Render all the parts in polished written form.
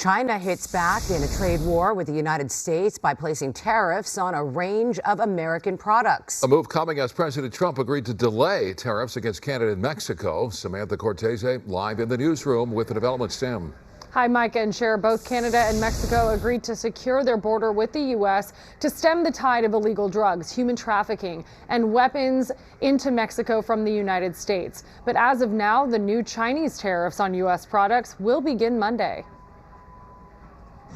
China hits back in a trade war with the United States by placing tariffs on a range of American products. A move coming as President Trump agreed to delay tariffs against Canada and Mexico. Samantha Cortese live in the newsroom with the development. Sam. Hi, Mike and Cher. Both Canada and Mexico agreed to secure their border with the U.S. to stem the tide of illegal drugs, human trafficking, and weapons into Mexico from the United States. But as of now, the new Chinese tariffs on U.S. products will begin Monday.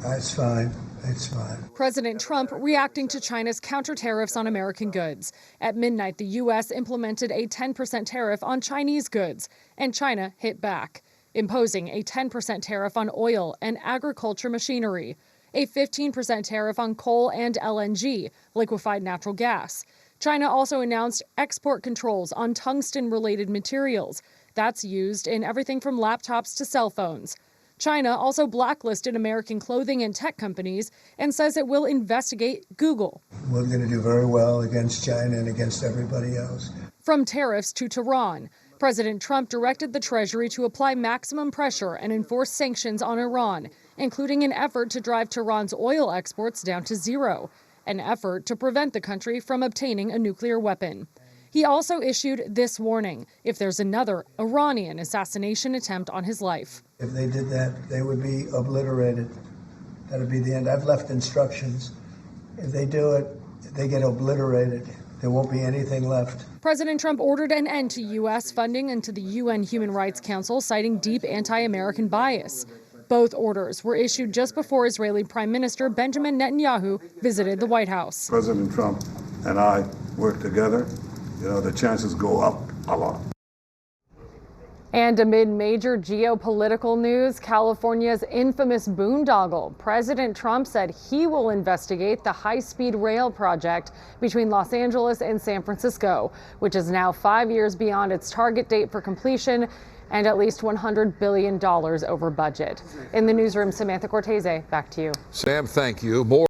That's fine. It's fine. President Trump reacting to China's counter tariffs on American goods. At midnight, the U.S. implemented a 10% tariff on Chinese goods, and China hit back, imposing a 10% tariff on oil and agriculture machinery, a 15% tariff on coal and LNG, liquefied natural gas. China also announced export controls on tungsten-related materials. That's used in everything from laptops to cell phones. China also blacklisted American clothing and tech companies and says it will investigate Google. We're going to do very well against China and against everybody else. From tariffs to Tehran, President Trump directed the Treasury to apply maximum pressure and enforce sanctions on Iran, including an effort to drive Tehran's oil exports down to zero, an effort to prevent the country from obtaining a nuclear weapon. He also issued this warning if there's another Iranian assassination attempt on his life. If they did that, they would be obliterated. That'd be the end. I've left instructions. If they do it, they get obliterated. There won't be anything left. President Trump ordered an end to U.S. funding into the UN Human Rights Council, citing deep anti-American bias. Both orders were issued just before Israeli Prime Minister Benjamin Netanyahu visited the White House. President Trump and I work together. The chances go up a lot. And amid major geopolitical news, California's infamous boondoggle, President Trump said he will investigate the high-speed rail project between Los Angeles and San Francisco, which is now 5 years beyond its target date for completion and at least $100 billion over budget. In the newsroom, Samantha Cortese, back to you. Sam, thank you. More